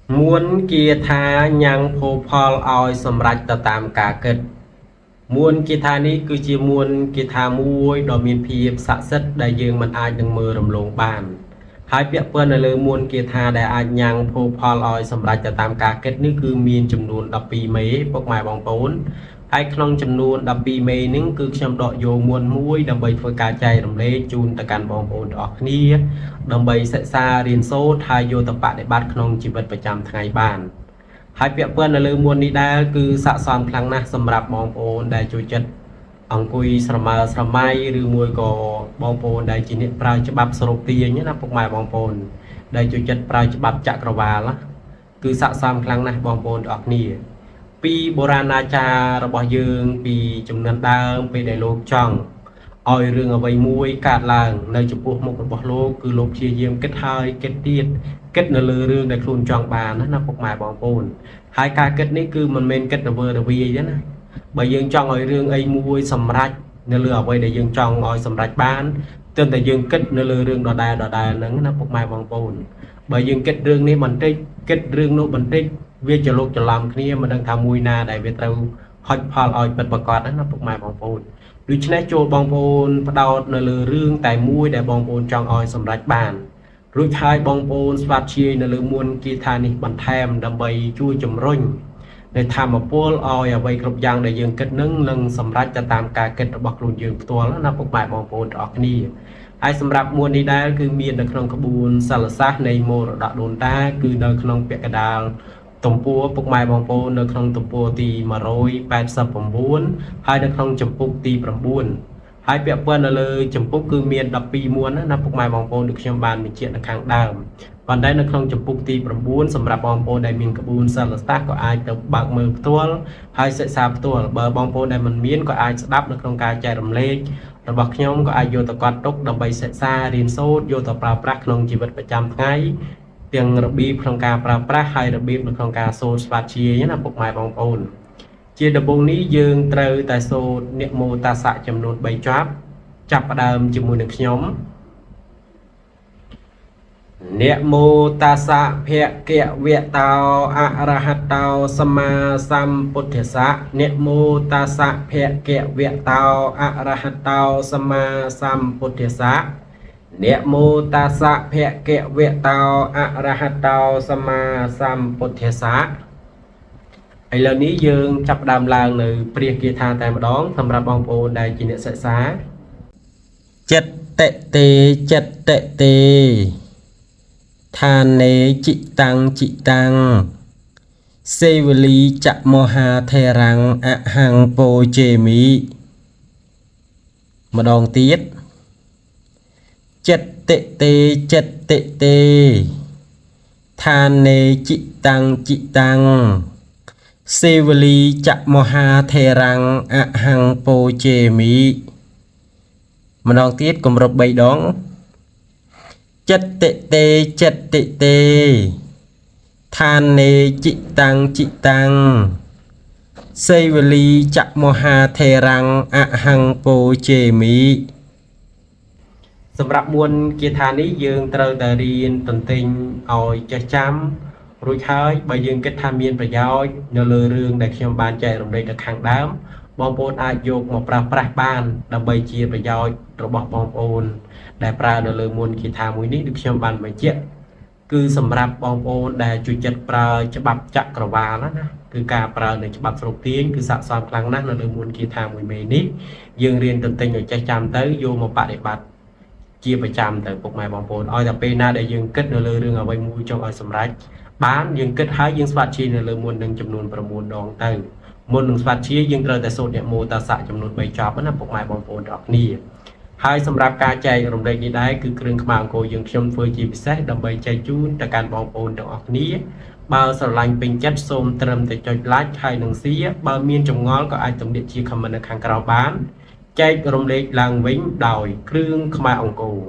muốn kia tha nhang phô phol oi sầm rạch tờ tam cả kết muốn kia tha ní cứ chỉ muốn kia tha muối đò miền phiệp sạ sất đại dương mình ai đừng mơ rầm lồng bàn hai việc ơn là lời muốn kia tha đại ai nhang phô phol oi sầm rạch tờ tam cả kết ní cứ miền chấm nôn đập pi mấy bọc mài bong bốn hai khong chấm nôn đập pi mấy nín cứ chấm đọ vô muôn muối đầm bay phơi cá chay đầm lê chun tờ can bong bốn đọ ní đầm bay sẽ xa riêng số thay vô tập bạn để bắt khong chỉ vậtประจำ ngày bàn hai việc ơn là lời muốn đi đa cứ sạ sòn khăng na sầm rạp bong bốn đại chủ chất ông cùi sầm mai rư mùi có bong bốn đại chỉ niệm prai cho bắp sầu tiền nhé na phục mai bong bốn đại chủ chất prai cho bắp chặt cờ vả lá cứ sạ sòn khăng na bong bốn đọt nỉ pi borana chaរបស់យើងពីចំនួនដើមពេលដែលលោកចង់ឲ្យរឿងអ្វីមួយកើតឡើងនៅចំពោះមុខរបស់លោកគឺលោកព្យាយាមគិតហើយគិតទៀតគិតនៅលើរឿងដែលខ្លួនចង់បានណាពុកម៉ែបងប្អូនហើយការគិតនេះគឺមិនមែនគិតទៅវើទៅវាទេណាបើយើងចង់ឲ្យរឿងអីមួយសម្រេចនៅលើអ្វីដែលយើងចង់ឲ្យសម្រេចបានទើបតែយើងគិតនៅលើរឿងដដែលហ្នឹងណាពុកម៉ែបងប្អូនបើយើងគិតរឿងនេះបន្តិចគិតរឿងនោះបន្តិចវាច្រឡុកច្រឡំគ្នាមិនដឹងថាមួយណាដែលវាត្រូវហុចផលឲ្យពិតប្រាកដណាពុកម៉ែបងប្អូនដូច្នេះចូលបងប្អូនផ្ដោតនៅលើរឿងតែមួយដែលបងប្អូនចង់ឲ្យសម្រេចបានរួចហើយបងប្អូនស្វាត់ជាយនៅលើមុនគាថានេះបន្ថែមដើម្បីជួយជំរុញនៅធម្មពលឲ្យអ្វីគ្រប់យ៉ាងដែលយើងគិតនឹងសម្រេចទៅតាមការគិតរបស់ខ្លួនយើងផ្ទាល់ណាពុកម៉ែបងប្អូនទាំងអស់គ្នាហើយសម្រាប់មួននេះដែរគឺមាននៅក្នុងក្បួនសិលសាស្ត្រនៃមរតកដូនតាគឺនៅក្នុងពាក្យកដាលទំព័រពុកម៉ែបងប្អូននៅក្នុងទំព័រទី189ហើយនៅក្នុងចម្ពោះទី9ហើយពាក្យពេចន៍នៅលើចម្ពោះគឺមាន12មួនណាពុកម៉ែបងប្អូនដូចខ្ញុំបានបញ្ជាក់នៅខាងដើមប៉ុន្តែនៅក្នុងចម្ពោះទី9សម្រាប់បងប្អូនដែលមានក្បួនសិលសាស្ត្រក៏អាចទៅបើកមើលផ្ទាល់ហើយសិក្សាផ្ទាល់បើបងប្អូនដែលមិនមានក៏អាចស្ដាប់នៅក្នុងការចែករំលែករបស់ខ្ញុំក៏អាចយកទៅកត់ទុកដើម្បីសិក្សារៀនសូត្រយកទៅប្រើប្រាស់ក្នុងជីវិតប្រចាំថ្ងៃទាំងរបៀបក្នុងការប្រើប្រាស់ហើយរបៀបនៅក្នុងការសូត្រស្វាធ្យាយណាពុកម៉ែបងប្អូនជាដំបូងនេះយើងត្រូវតែសូត្រនិមោតាសៈចំនួន3ចប់ចាប់ផ្ដើមជាមួយនឹងខ្ញុំនិមោតាសៈភគវតោអរហតោសម្មាសម្ពុទ្ធស្សៈនិមោតាសៈភគវតោអរហតោសម្មាសម្ពុទ្ធស្សៈនិមោតាសៈភគវតោអរហតោសម្មាសម្ពុទ្ធស្សៈឥឡូវនេះយើងចាប់ផ្ដើមឡើងនៅព្រះគាថាតែម្ដងសម្រាប់បងប្អូនដែលជាអ្នកសិក្សាចិត្តតេចិត្តតេឋានេចិតាំងសេវលីចមហាធេរាំងអហង្ពោជេមីម្ដងទៀតចិត្តតេឋានេចិតាំងសេវលីចមហាធេរាំងអហង្ពោជេមីម្ដងទៀតគម្រប់3ដងចិត្តតេឋានេចិតាំងសេវលីចមហាធេរាំងអហង្ពោជេមីសម្រាប់មួនគាថានេះយើងត្រូវតែរៀនទន្ទិញឲ្យចេះចាំរួចហើយបើយើងគិតថាមានប្រយោជន៍នៅលើរឿងដែលខ្ញុំបានចែករំលែកនៅខាងដើមបងប្អូនអាចយកមកប្រើប្រាស់បានដើម្បីជាប្រយោជន៍របស់បងប្អូនដែលប្រើនៅលើមួនគាថាមួយនេះដូចខ្ញុំបានបញ្ជាក់គឺសម្រាប់បងប្អូនដែលជួយចិត្តប្រើច្បាប់ចក្រវាឡណាគឺការប្រើនៅច្បាប់ស្រុកទាញគឺស័ក្តិសមខ្លាំងណាស់នៅលើមួនគាថាមួយមេនេះយើងរៀនទន្ទិញឲ្យចេះចាំទៅយកមកបដិបត្តិជាប្រចាំទៅពុកម៉ែបងប្អូនឲ្យតែពេលណាដែលយើងគិតនៅលើរឿងអ្វីមួយចង់ឲ្យសម្រេចបានយើងគិតហើយយើងស្វាធ្យាយនៅលើមុននឹងចំនួន9ដងទៅមុននឹងស្វាធ្យាយយើងត្រូវតែសូត្រនិមោតាសៈចំនួន3ចប់ណាពុកម៉ែបងប្អូនទាំងអស់គ្នាហើយសម្រាប់ការចែករំលែកនេះដែរគឺគ្រឿងខ្មៅអង្គរយើងខ្ញុំធ្វើជាពិសេសដើម្បីចែកជូនទៅកាន់បងប្អូនទាំងអស់គ្នាបើស្រឡាញ់ពេញចិត្តសូមត្រឹមតែចុច like ហើយនឹង share បើមានចម្ងល់ក៏អាចទំនាក់ជា comment នៅខាងក្រោមបានចែករំលែកឡើងវិញដោយគ្រឿងខ្មៅអង្គរ